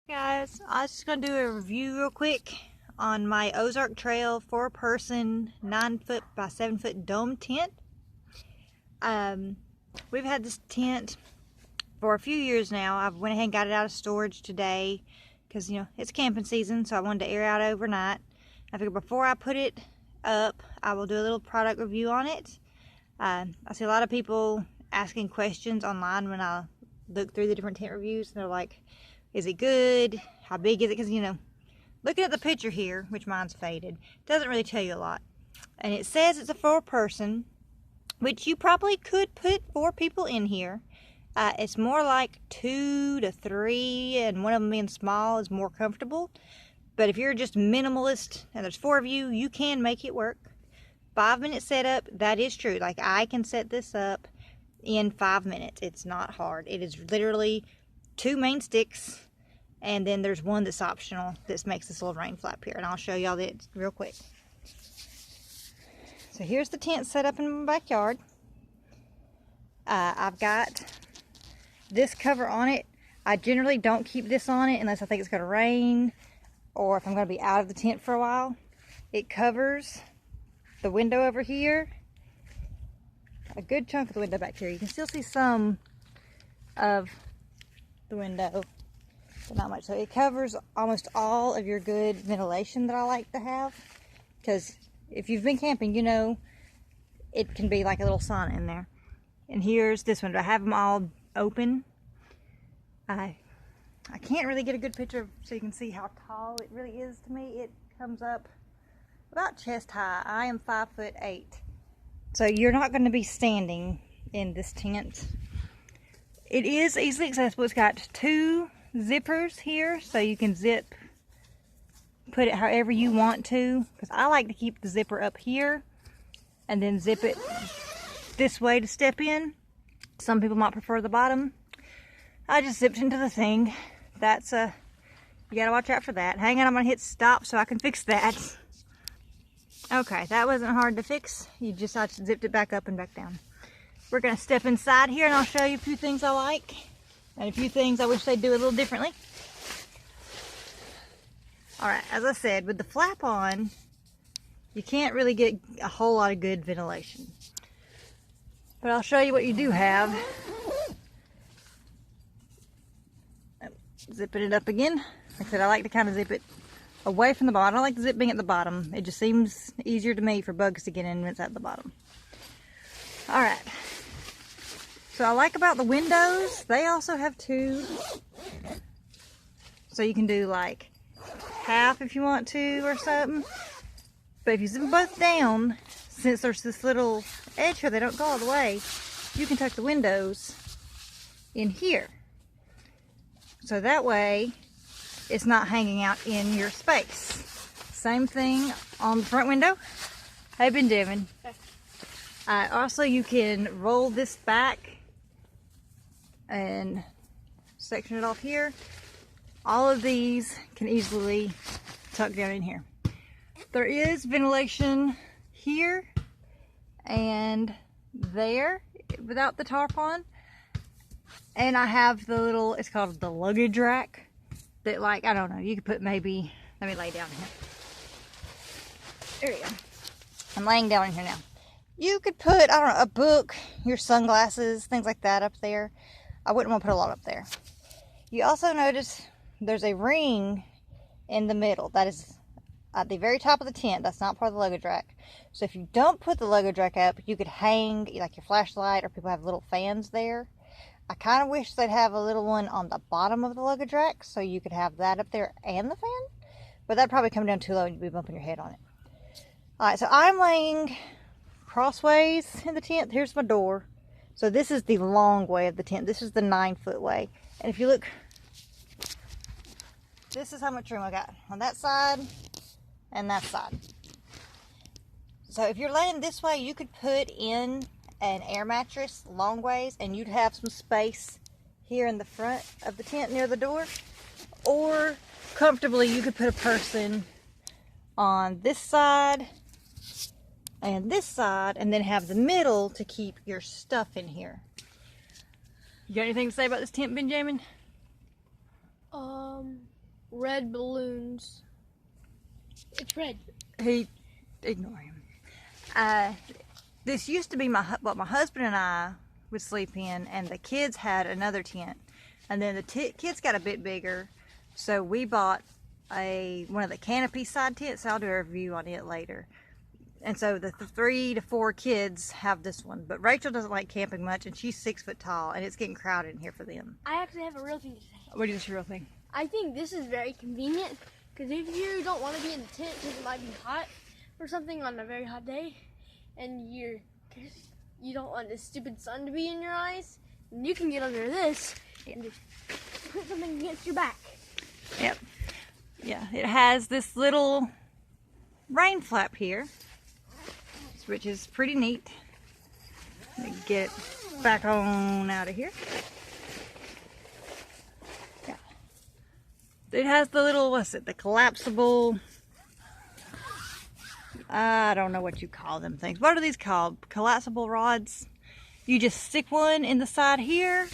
Guys, I was just gonna do a review real quick on my Ozark Trail 4-person 9-foot by 7-foot dome tent. We've had this tent for a few years now. I went ahead and got it out of storage today because it's camping season, so I wanted to air out overnight. I figured before I put it up, I will do a little product review on it. I see a lot of people asking questions online when I look through the different tent reviews, and they're like, is it good? How big is it? Because, looking at the picture here, which mine's faded, doesn't really tell you a lot. And it says it's a 4-person, which you probably could put 4 people in here. It's more like 2 to 3, and one of them being small is more comfortable. But if you're just minimalist and there's 4 of you, you can make it work. 5-minute setup, that is true. Like, I can set this up in 5 minutes. It's not hard. It is literally 2 main sticks, and then there's one that's optional that makes this little rain flap here, and I'll show y'all that real quick. So here's the tent set up in my backyard. I've got this cover on it. I generally don't keep this on it unless I think it's going to rain or if I'm going to be out of the tent for a while. It covers the window over here, a good chunk of the window back here. You can still see some of the window, but not much. So it covers almost all of your good ventilation that I like to have, because if you've been camping, it can be like a little sauna in there. And here's this window. I have them all open. I can't really get a good picture so you can see how tall it really is to me. It comes up about chest high. I am 5'8", so you're not going to be standing in this tent. It is easily accessible. It's got 2 zippers here, so you can put it however you want to. Because I like to keep the zipper up here and then zip it this way to step in. Some people might prefer the bottom. I just zipped into the thing. You gotta watch out for that. Hang on, I'm gonna hit stop so I can fix that. Okay, that wasn't hard to fix. I just zipped it back up and back down. We're going to step inside here and I'll show you a few things I like and a few things I wish they'd do a little differently. Alright, as I said, with the flap on, you can't really get a whole lot of good ventilation. But I'll show you what you do have. Zipping it up again. Like I said, I like to kind of zip it away from the bottom. I don't like the zip being at the bottom. It just seems easier to me for bugs to get in when it's at the bottom. Alright. So I like about the windows, they also have 2. So you can do like half if you want to or something. But if you zip them both down, since there's this little edge here, they don't go all the way, you can tuck the windows in here. So that way, it's not hanging out in your space. Same thing on the front window. Hey, Benjamin. Also, you can roll this back and section it off here. All of these can easily tuck down in here. There is ventilation here and there without the tarp on. And I have the little, it's called the luggage rack, that I don't know, you could put maybe, let me lay down here. There you go. I'm laying down in here now. You could put, I don't know, a book, your sunglasses, things like that up there. I wouldn't want to put a lot up there. You also notice there's a ring in the middle. That is at the very top of the tent. That's not part of the luggage rack. So if you don't put the luggage rack up, you could hang like your flashlight, or people have little fans there. I kind of wish they'd have a little one on the bottom of the luggage rack so you could have that up there and the fan. But that'd probably come down too low and you'd be bumping your head on it. Alright, so I'm laying crossways in the tent. Here's my door. So this is the long way of the tent. This is the 9-foot way. And if you look, this is how much room I got on that side and that side. So if you're laying this way, you could put in an air mattress long ways and you'd have some space here in the front of the tent near the door. Or comfortably, you could put a person on this side and this side, and then have the middle to keep your stuff in here. You got anything to say about this tent, Benjamin? red balloons. It's red. Ignore him. This used to be what my husband and I would sleep in, and the kids had another tent. And then the kids got a bit bigger, so we bought one of the canopy side tents. I'll do a review on it later. And so the 3 to 4 kids have this one, but Rachel doesn't like camping much, and she's 6 foot tall, and it's getting crowded in here for them. I actually have a real thing to say. What is your real thing? I think this is very convenient, because if you don't want to be in the tent because it might be hot or something on a very hot day, and you don't want the stupid sun to be in your eyes, then you can get under this and just put something against your back. Yep. Yeah, it has this little rain flap here, which is pretty neat. Let me get it back on out of here. Yeah. It has the little, what's it, the collapsible, I don't know what you call them things. What are these called? Collapsible rods? You just stick one in the side here.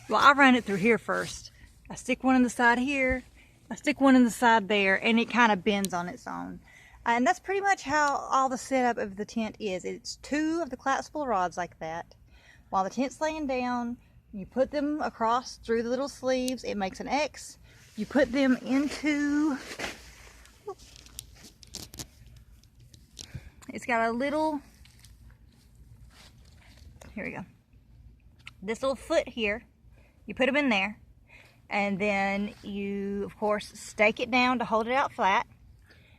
Well, I ran it through here first. I stick one in the side here. I stick one in the side there, and it kind of bends on its own. And that's pretty much how all the setup of the tent is. It's 2 of the collapsible rods like that. While the tent's laying down, you put them across through the little sleeves. It makes an X. You put them into... It's got a little... Here we go. This little foot here. You put them in there. And then you, of course, stake it down to hold it out flat.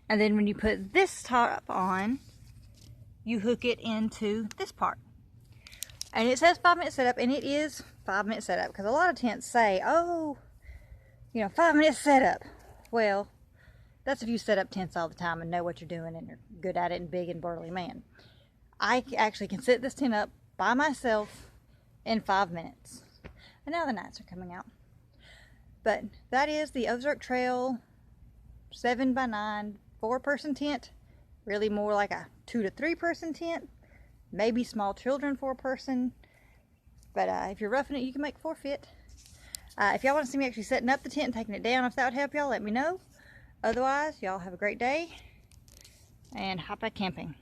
And then when you put this top on, you hook it into this part. And it says 5-minute setup, and it is 5-minute setup. Because a lot of tents say, oh, 5-minute setup. Well, that's if you set up tents all the time and know what you're doing and are good at it and big and burly man. I actually can set this tent up by myself in 5 minutes. And now the nights are coming out. But that is the Ozark Trail 7x9 4-person tent. Really more like a 2 to 3-person tent. Maybe small children 4-person. But if you're roughing it, you can make 4 fit. If y'all want to see me actually setting up the tent and taking it down, if that would help y'all, let me know. Otherwise, y'all have a great day and hop back camping.